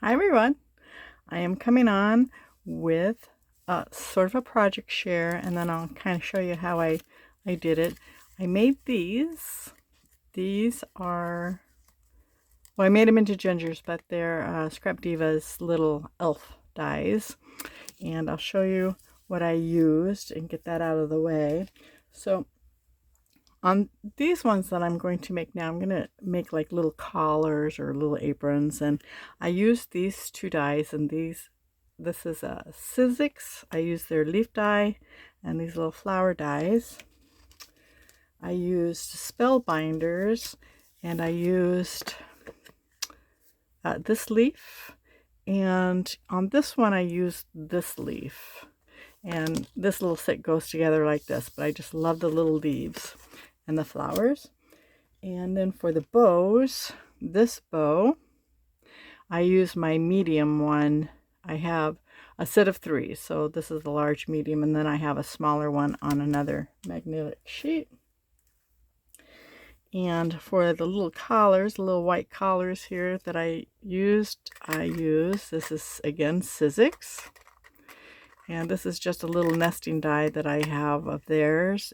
Hi everyone. I am coming on with sort of a project share, and then I'll kind of show you how I did it. I made these. These are, well, I made them into gingers, but they're Scrap Diva's little elf dies. And I'll show you what I used and get that out of the way. So on these ones that I'm going to make now, I'm going to make like little collars or little aprons, and I used these two dies, and this is a Sizzix. I used their leaf die and these little flower dies. I used spellbinders, and I used this leaf, and on this one I used this leaf, and this little set goes together like this, but I just love the little leaves and the flowers. And then for the bows, this bow, I use my medium one. I have a set of three, so this is the large medium, and then I have a smaller one on another magnetic sheet. And for the little collars, the little white collars here that I use, this is again Sizzix. And this is just a little nesting die that I have of theirs,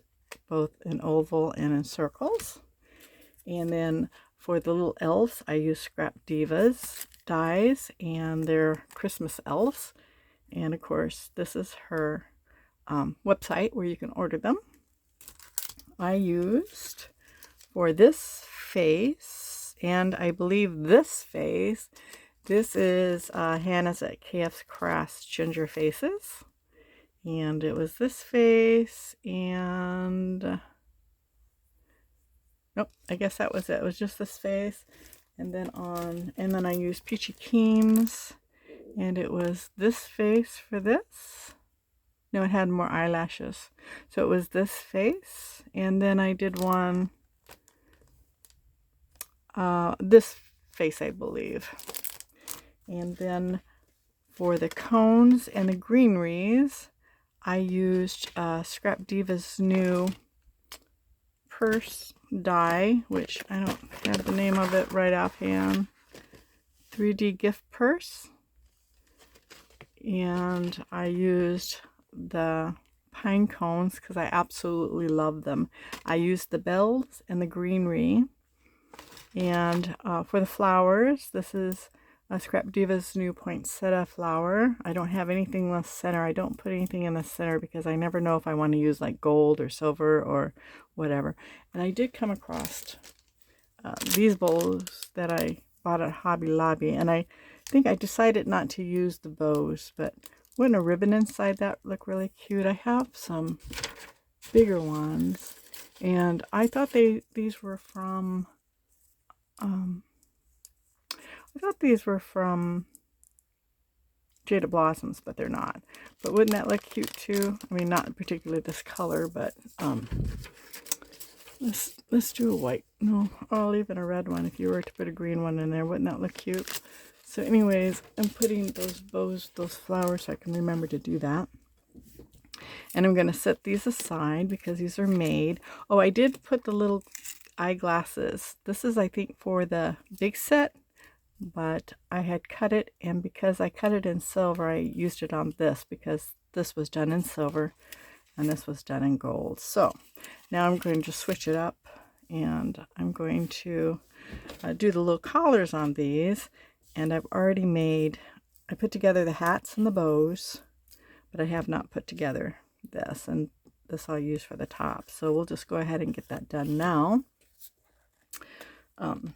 both in oval and in circles. And then for the little elves, I use Scrap Diva's dies, and they're Christmas elves. And of course, this is her website where you can order them. I used for this face, and I believe this face, this is Hannah's at KF's Crafts Ginger Faces. And it was this face, and nope, I guess that was it. It was just this face. And then I used Peachy Keens, and it was this face for this. No, it had more eyelashes. So it was this face, and then I did one, this face, I believe. And then for the cones and the greeneries, I used Scrap Diva's new purse die, which I don't have the name of it right offhand. 3D gift purse. And I used the pine cones because I absolutely love them. I used the bells and the greenery. And for the flowers, this is Scrap Diva's new poinsettia flower. I don't have anything in the center. I don't put anything in the center because I never know if I want to use like gold or silver or whatever. And I did come across these bowls that I bought at Hobby Lobby, and I think I decided not to use the bows, but wouldn't a ribbon inside that look really cute? I have some bigger ones, and I thought these were from Jada Blossoms, but they're not. But wouldn't that look cute too? I mean, not particularly this color, but let's do a white. No, I'll leave in a red one. If you were to put a green one in there, wouldn't that look cute? So anyways, I'm putting those bows, those flowers, so I can remember to do that. And I'm going to set these aside because these are made. Oh, I did put the little eyeglasses. This is, I think, for the big set, but I had cut it, and because I cut it in silver, I used it on this because this was done in silver and this was done in gold. So now I'm going to switch it up, and I'm going to do the little collars on these. And I've already I put together the hats and the bows, but I have not put together this, and this I'll use for the top. So we'll just go ahead and get that done now. Because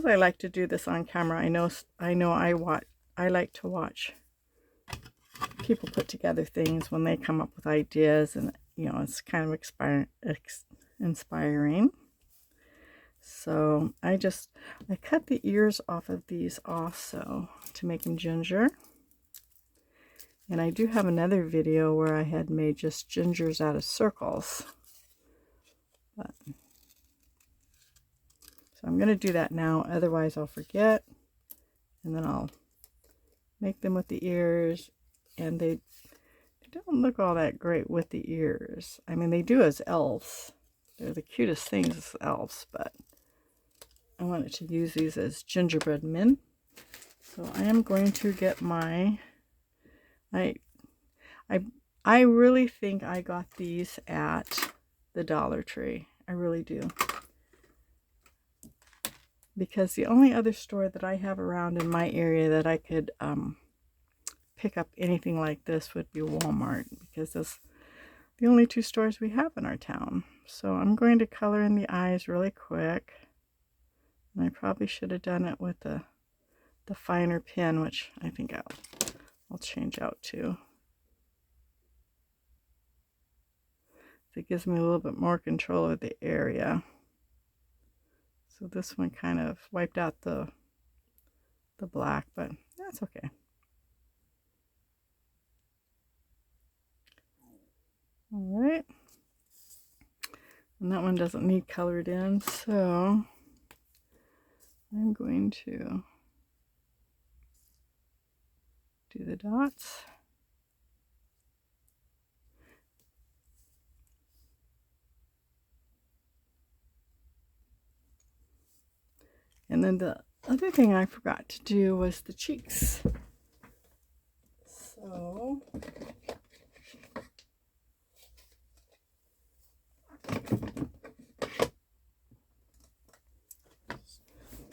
I like to do this on camera, I like to watch people put together things when they come up with ideas, and it's kind of inspiring. So I cut the ears off of these also to make them ginger. And I do have another video where I had made just gingers out of circles. So I'm going to do that now, otherwise I'll forget. And then I'll make them with the ears, and they don't look all that great with the ears. I mean, they do as elves. They're the cutest things as elves, but I wanted to use these as gingerbread men. So I am going to get my, I really think I got these at the Dollar Tree. I really do. Because the only other store that I have around in my area that I could pick up anything like this would be Walmart, because that's the only two stores we have in our town. So I'm going to color in the eyes really quick. And I probably should have done it with the finer pen, which I think I'll change out to. It gives me a little bit more control of the area. So this one kind of wiped out the black, but that's okay. All right. And that one doesn't need colored in, so I'm going to do the dots. And then the other thing I forgot to do was the cheeks. So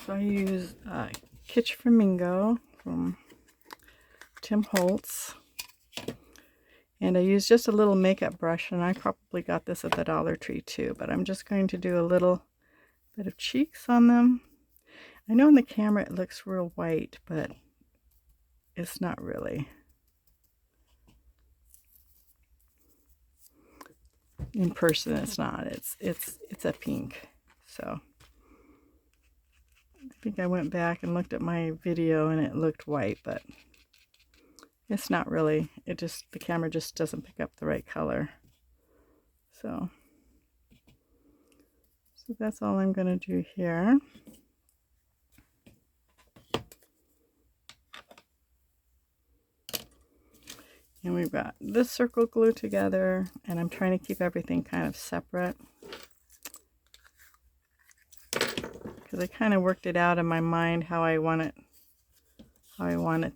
I use Kitsch Flamingo from Tim Holtz. And I use just a little makeup brush, and I probably got this at the Dollar Tree too, but I'm just going to do a little bit of cheeks on them. I know in the camera it looks real white, but it's not really. In person it's not. It's a pink. So I think I went back and looked at my video and it looked white, but it's not really. The camera just doesn't pick up the right color. So that's all I'm going to do here. And we've got this circle glue together, and I'm trying to keep everything kind of separate, because I kind of worked it out in my mind how I wanted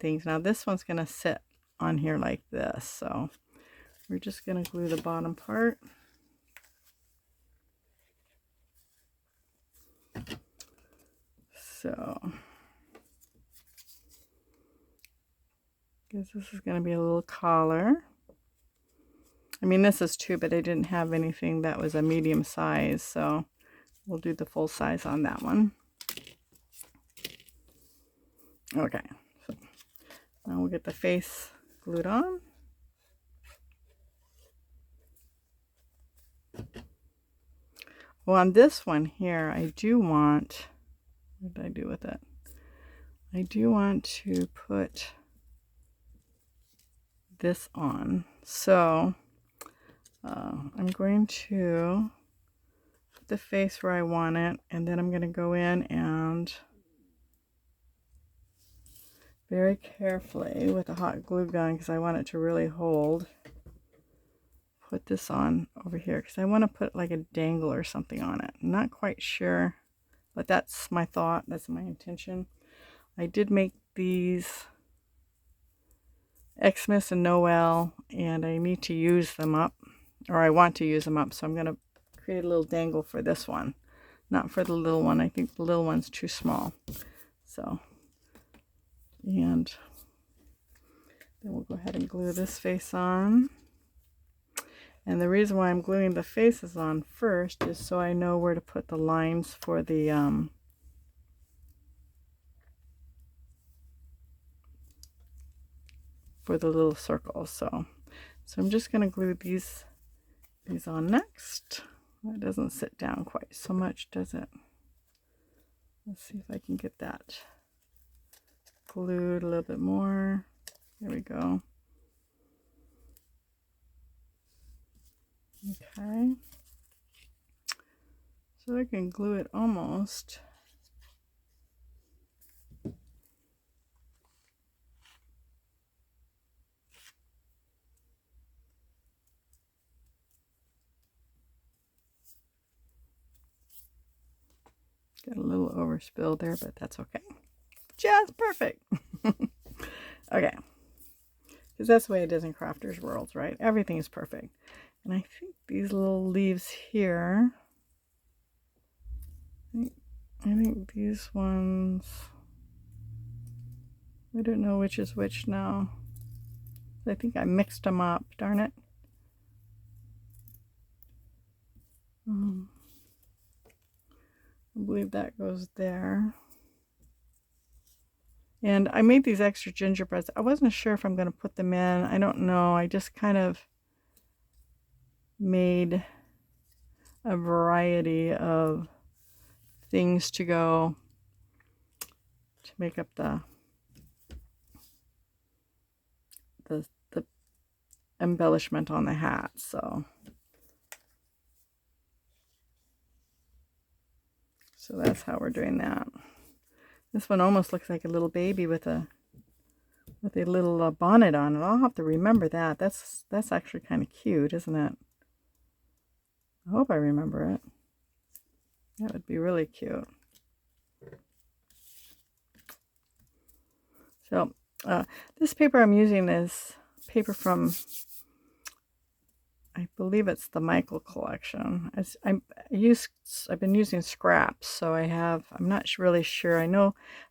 things. Now this one's going to sit on here like this, so we're just going to glue the bottom part. So, because this is going to be a little collar. I mean, this is two, but I didn't have anything that was a medium size, so we'll do the full size on that one. Okay, so now we'll get the face glued on. Well, on this one here, I do want, what did I do with it? I do want to put this on. So I'm going to put the face where I want it, and then I'm going to go in and very carefully with a hot glue gun, because I want it to really hold, put this on over here, because I want to put like a dangle or something on it. I'm not quite sure, but that's my thought, that's my intention. I did make these Xmas and Noel, and I need to use them up, or I want to use them up, so I'm going to create a little dangle for this one, not for the little one. I think the little one's too small. So, and then we'll go ahead and glue this face on. And the reason why I'm gluing the faces on first is so I know where to put the lines for the little circles. So I'm just going to glue these on next. That doesn't sit down quite so much, does it? Let's see if I can get that glued a little bit more. There we go. Okay. So I can glue it almost. Got a little overspill there, but that's okay. Just perfect. Okay. Because that's the way it is in Crafters Worlds, right? Everything is perfect. And I think these little leaves here, I think these ones, I don't know which is which now. I think I mixed them up, darn it. I believe that goes there. And I made these extra gingerbreads. I wasn't sure if I'm going to put them in. I don't know. I just kind of made a variety of things to go to make up the embellishment on the hat. So that's how we're doing that. This one almost looks like a little baby with a little bonnet on it. I'll have to remember that. That's actually kind of cute, isn't it? I hope I remember it. That would be really cute. So this paper I'm using is paper from, I believe it's the Michael collection. I've been using scraps, so I'm not really sure. I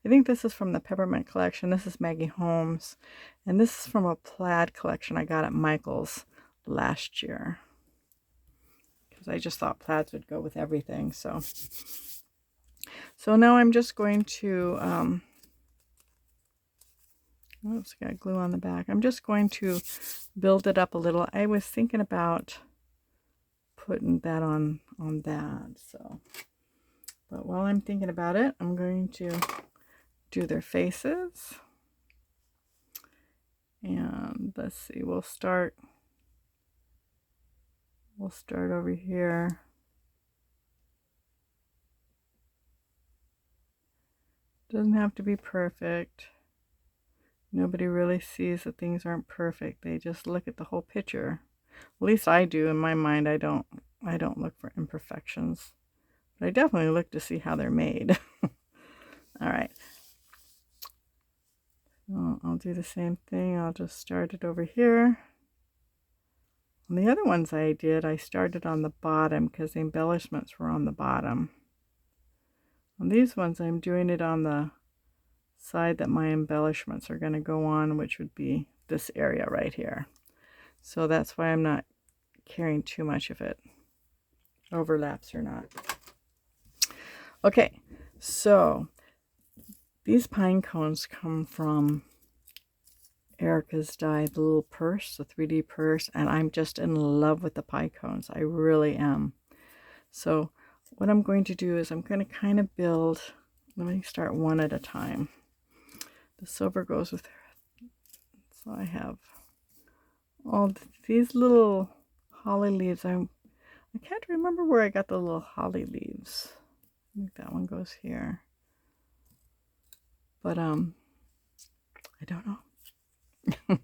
think this is from the Peppermint collection. This is Maggie Holmes, and this is from a plaid collection I got at Michael's last year. Because I just thought plaids would go with everything. So now I'm just going to, oops, got glue on the back. I'm just going to build it up a little. I was thinking about putting that on that. So, but while I'm thinking about it, I'm going to do their faces. And let's see, we'll start over here. Doesn't have to be perfect. Nobody really sees that things aren't perfect. They just look at the whole picture. At least I do. In my mind, I don't look for imperfections. But I definitely look to see how they're made. All right. So I'll do the same thing. I'll just start it over here. On the other ones I started on the bottom because the embellishments were on the bottom. On these ones, I'm doing it on the side that my embellishments are going to go on, which would be this area right here. So that's why I'm not caring too much if it overlaps or not. Okay, so these pine cones come from Erica's Die, the little purse, the 3D purse, and I'm just in love with the pine cones. I really am. So what I'm going to do is I'm going to kind of build, let me start one at a time. The silver goes with her. So I have all these little holly leaves. I can't remember where I got the little holly leaves. I think that one goes here. But I don't know.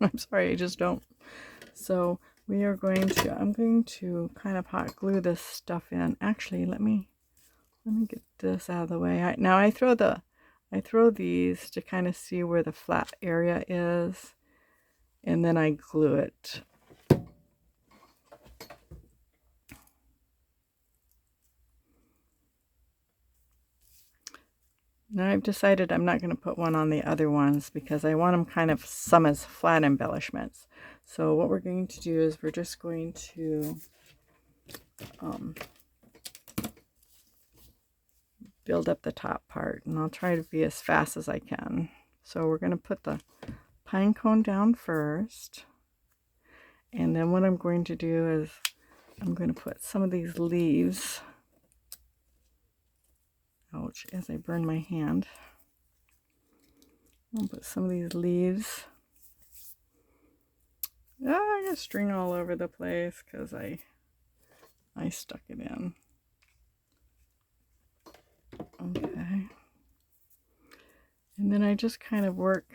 I'm sorry, I just don't. So I'm going to kind of hot glue this stuff in. Actually, let me get this out of the way. Now I throw these to kind of see where the flat area is, and then I glue it. Now I've decided I'm not going to put one on the other ones because I want them kind of some as flat embellishments. So what we're going to do is we're just going to build up the top part, and I'll try to be as fast as I can. So we're going to put the pine cone down first, and then what I'm going to do is I'm going to put some of these leaves, ouch, as I burn my hand. I'll put some of these leaves. I got string all over the place because I stuck it in. Okay. And then I just kind of work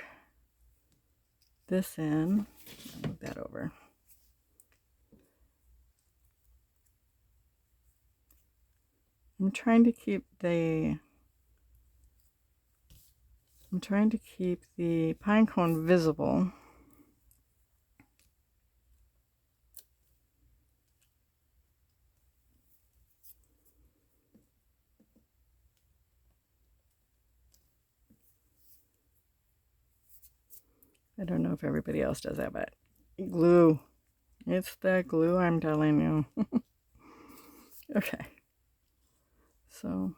this in. I'll move that over. I'm trying to keep the I'm trying to keep the pine cone visible. I don't know if everybody else does that, but glue. It's the glue, I'm telling you. Okay. So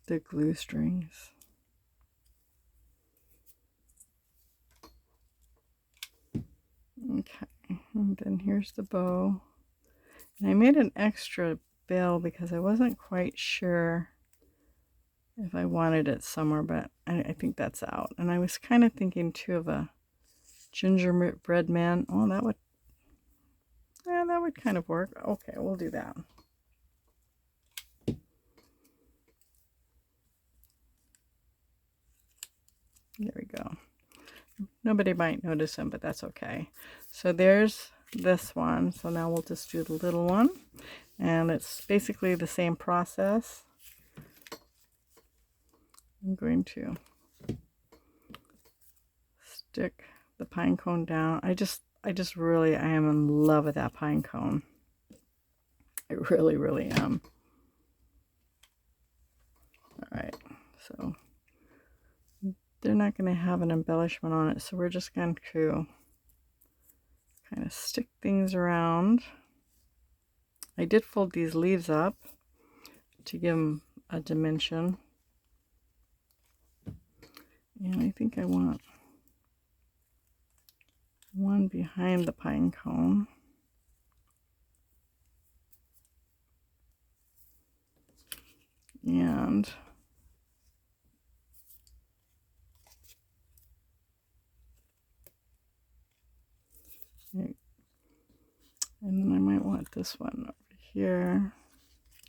the glue strings. Okay, and then here's the bow. And I made an extra bell because I wasn't quite sure if I wanted it somewhere, but I think that's out. And I was kind of thinking too of a gingerbread man. Oh, that would kind of work. Okay, we'll do that. There we go. Nobody might notice them, but that's okay. So there's this one. So now we'll just do the little one. And it's basically the same process. I'm going to stick the pine cone down. I am in love with that pine cone. I really, really am. All right, so they're not going to have an embellishment on it, so we're just going to kind of stick things around. I did fold these leaves up to give them a dimension. And I think I want one behind the pine cone. And then I might want this one over here,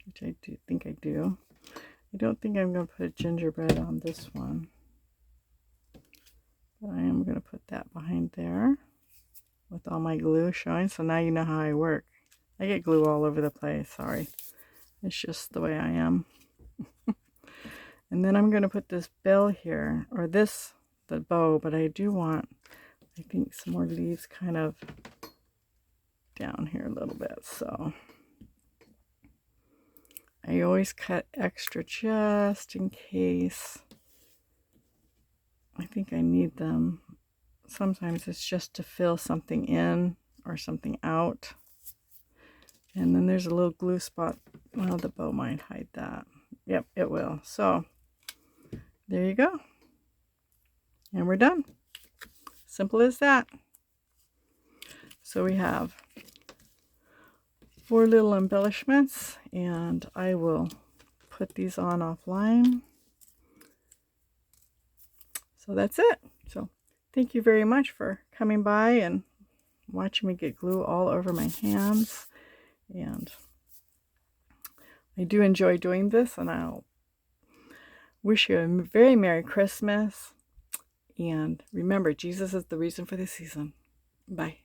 which I do think I do. I don't think I'm going to put a gingerbread on this one, but I am going to put that behind there with all my glue showing. So now you know how I work. I get glue all over the place, sorry. It's just the way I am. And then I'm going to put this bell here, or the bow, but I do want, I think, some more leaves kind of down here a little bit. So I always cut extra just in case. I think I need them. Sometimes it's just to fill something in or something out. And then there's a little glue spot. Well, the bow might hide that. Yep, it will. So there you go. And we're done. Simple as that. So we have 4 little embellishments, and I will put these on offline. So that's it. So thank you very much for coming by and watching me get glue all over my hands. And I do enjoy doing this, and I'll wish you a very Merry Christmas. And remember, Jesus is the reason for the season. Bye.